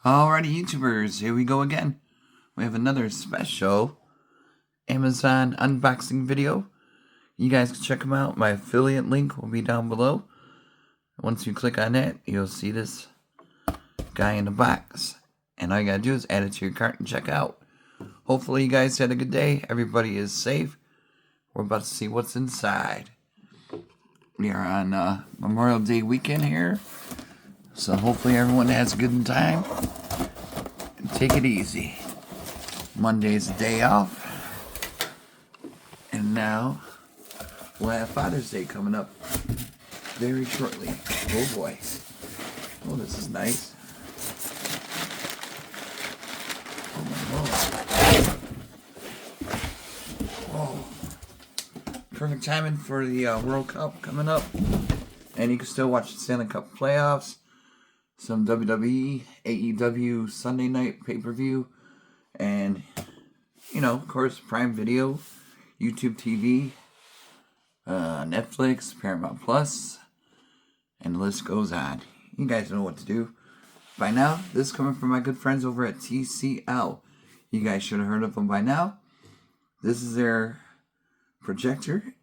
Alrighty, YouTubers, here we go again. We have another special Amazon unboxing video. You guys can check them out. My affiliate link will be down below. Once you click on that, you'll see this guy in the box. And all you gotta do is add it to your cart and check out. Hopefully you guys had a good day. Everybody is safe. We're about to see what's inside. We are on Memorial Day weekend here. So hopefully everyone has a good time. And take it easy. Monday's a day off. And now we'll have Father's Day coming up very shortly. Oh boy. Oh, this is nice. Oh my lord. Whoa. Perfect timing for the World Cup coming up. And you can still watch the Stanley Cup playoffs. Some WWE, AEW Sunday night pay-per-view. And, you know, of course, Prime Video, YouTube TV, Netflix, Paramount Plus, and the list goes on. You guys know what to do. By now, this is coming from my good friends over at TCL. You guys should have heard of them by now. This is their projector,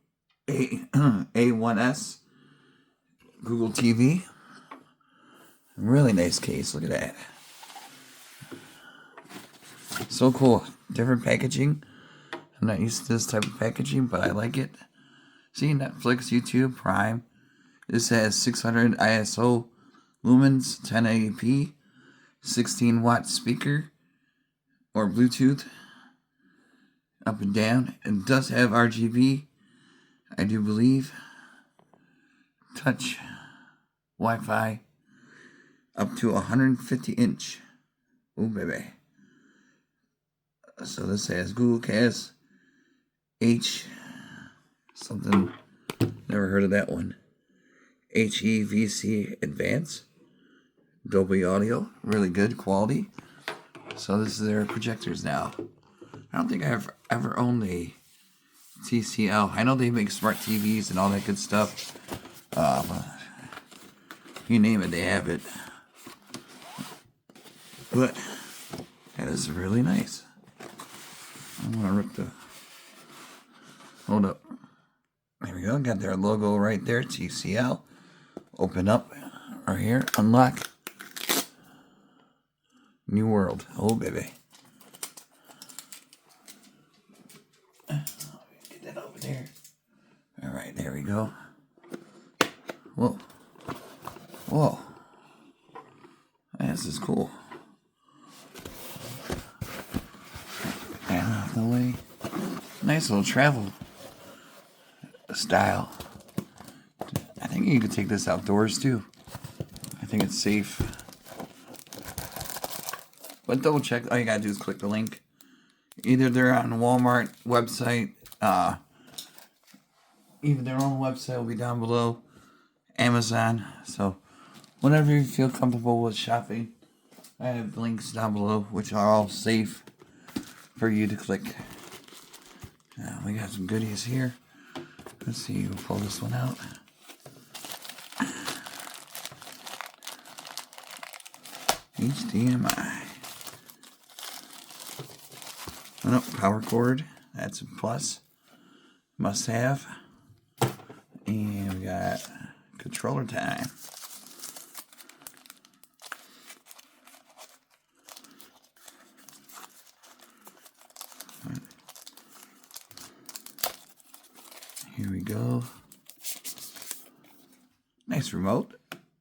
A1S, Google TV. Really nice case, look at that. So cool. Different packaging. I'm not used to this type of packaging, but I like it. See, Netflix, YouTube, Prime. This has 600 ISO lumens, 1080p, 16 watt speaker, or Bluetooth, up and down. It does have RGB, I do believe. Touch, Wi-Fi, up to 150 inch. Oh baby. So this has Google Cast, H something, never heard of that one. HEVC Advanced, Dolby Audio, really good quality. So this is their projectors now. I don't think I've ever owned a TCL. I know they make smart TVs and all that good stuff. You name it, they have it. But that is really nice. I'm gonna rip the. Hold up. There we go. Got their logo right there. TCL. Open up right here. Unlock. New world. Oh baby. Get that over there. All right. There we go. Whoa. Whoa. This is cool. The way. Nice little travel style. I think you could take this outdoors too. I think it's safe. But double check. All you gotta do is click the link. Either they're on the Walmart website, even their own website will be down below. Amazon. So whenever you feel comfortable with shopping, I have links down below, which are all safe for you to click. We got some goodies here. Let's see, we'll pull this one out. HDMI. Oh, power cord. That's a plus. Must have. And we got controller time. Here we go. Nice remote.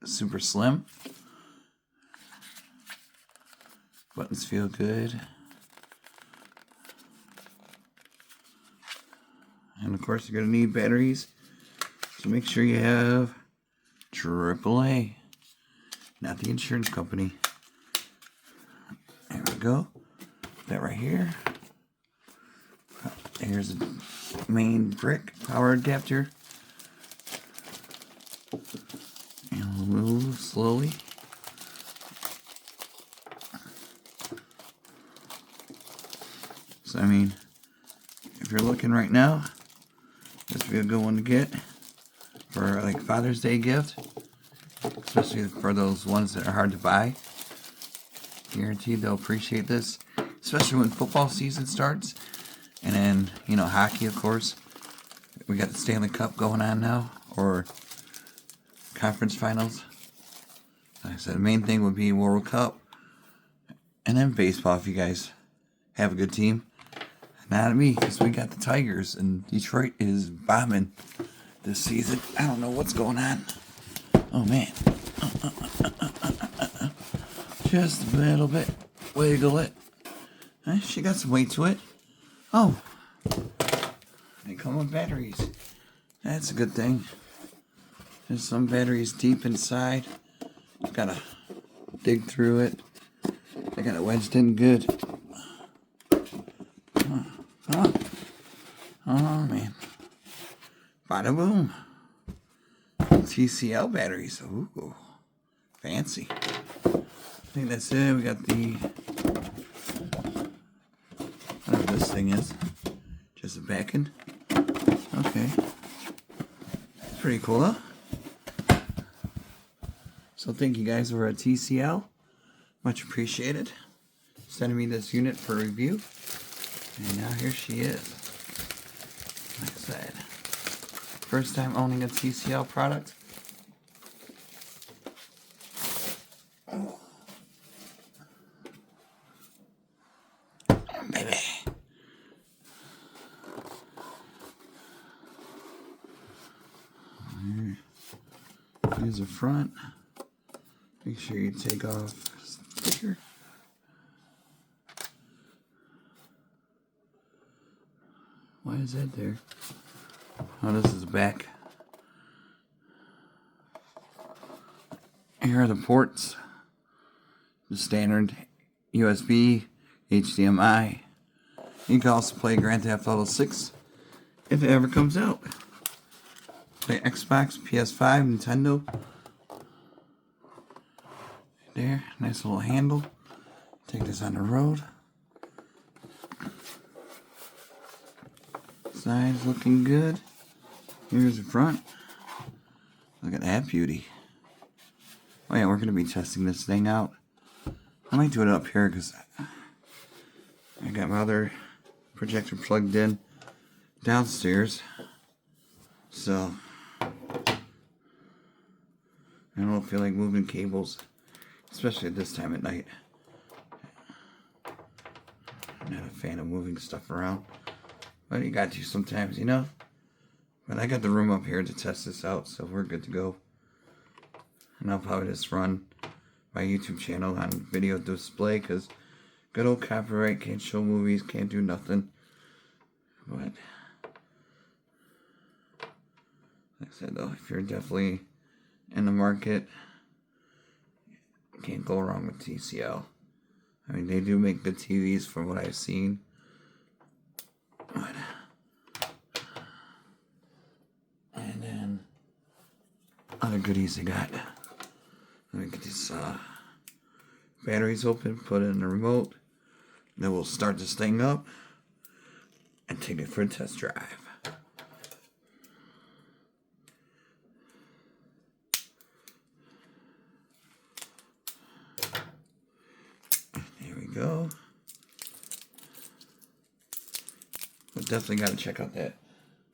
Super slim. Buttons feel good. And of course you're going to need batteries. So make sure you have AAA. Not the insurance company. There we go. Put that right here. Here's a main brick power adapter. And we'll move slowly. So I mean, if you're looking right now, this would be a good one to get for like Father's Day gift, especially for those ones that are hard to buy. Guaranteed they'll appreciate this, especially when football season starts. And then, you know, hockey, of course. We got the Stanley Cup going on now, or conference finals. Like I said, the main thing would be World Cup. And then baseball, if you guys have a good team. Not me, because we got the Tigers, and Detroit is bombing this season. I don't know what's going on. Oh, man. Just a little bit. Wiggle it. She got some weight to it. Oh. They come with batteries. That's a good thing. There's some batteries deep inside. Gotta dig through it. I got it wedged in good. Oh, man. Bada boom. TCL batteries. Ooh. Fancy. I think that's it. We got the... whatever this thing is. Just a backing. Okay. It's pretty cool, huh? So thank you guys over at TCL. Much appreciated. Sending me this unit for review. And now here she is. Like I said, first time owning a TCL product. Baby. Here's the front. Make sure you take off the sticker. Why is that there? Oh, this is the back. Here are the ports. The standard USB, HDMI. You can also play Grand Theft Auto 6 if it ever comes out. Play Xbox, PS5, Nintendo. There, nice little handle. Take this on the road. Sides looking good. Here's the front. Look at that beauty. Oh yeah, we're going to be testing this thing out. I might do it up here because I got my other projector plugged in downstairs. So I don't feel like moving cables, especially at this time at night. I'm not a fan of moving stuff around. But you got to sometimes, you know. But I got the room up here to test this out, so we're good to go. And I'll probably just run my YouTube channel on video display, because good old copyright, can't show movies, can't do nothing. But like I said though, if you're definitely in the market, can't go wrong with TCL. I mean, they do make good TVs from what I've seen. And then other goodies they got. Let me get these batteries open, put it in the remote. Then we'll start this thing up and take it for a test drive. There we go. But definitely got to check out that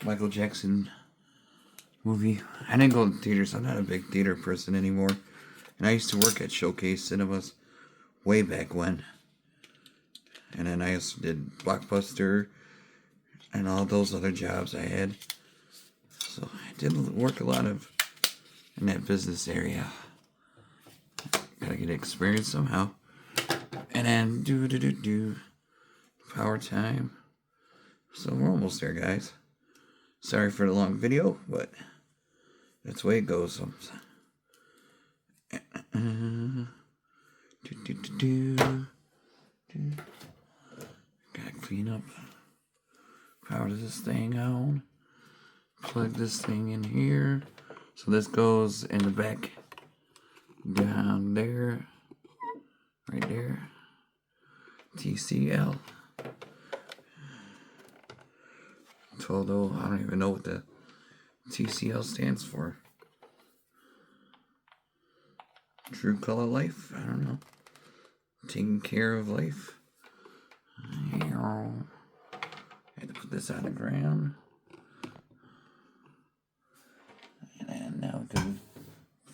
Michael Jackson movie. I didn't go to theaters. I'm not a big theater person anymore. And I used to work at Showcase Cinemas way back when. And then I also did Blockbuster and all those other jobs I had. So I did work a lot of in that business area. Gotta get experience somehow. And then power time. So we're almost there, guys. Sorry for the long video, but that's the way it goes. Gotta clean up. Power this thing on. Plug this thing in here. So this goes in the back. Down there. Right there. TCL. Although I don't even know what the TCL stands for. True Color Life? I don't know. taking care of life. I had to put this on the ground. And then now we can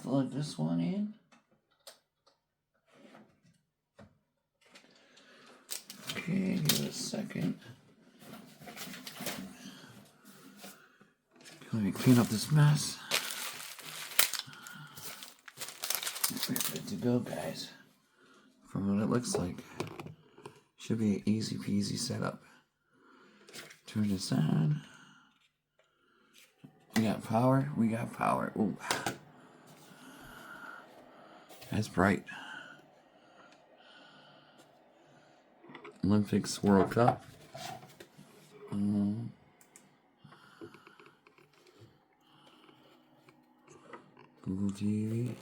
plug this one in. Okay, give it a second. Let me clean up this mess. We're good to go, guys. From what it looks like, should be an easy peasy setup. Turn this on. We got power. We got power. Ooh, that's bright. Olympics World Cup. Google TV.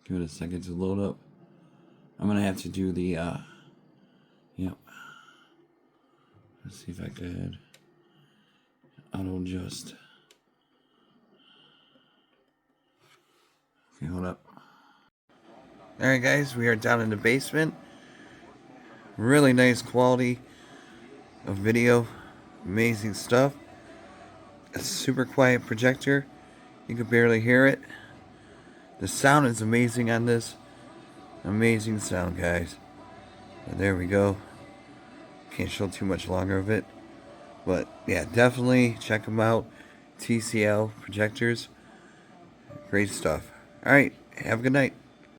Give it a second to load up. I'm gonna have to do the yep. Let's see if I could auto adjust. Okay, hold up. Alright guys, we are down in the basement. Really nice quality of video. Amazing stuff. A super quiet projector. You can barely hear it. The sound is amazing on this. Amazing sound, guys. But there we go. Can't show too much longer of it. But yeah, definitely check them out. TCL Projectors. Great stuff. Alright, have a good night.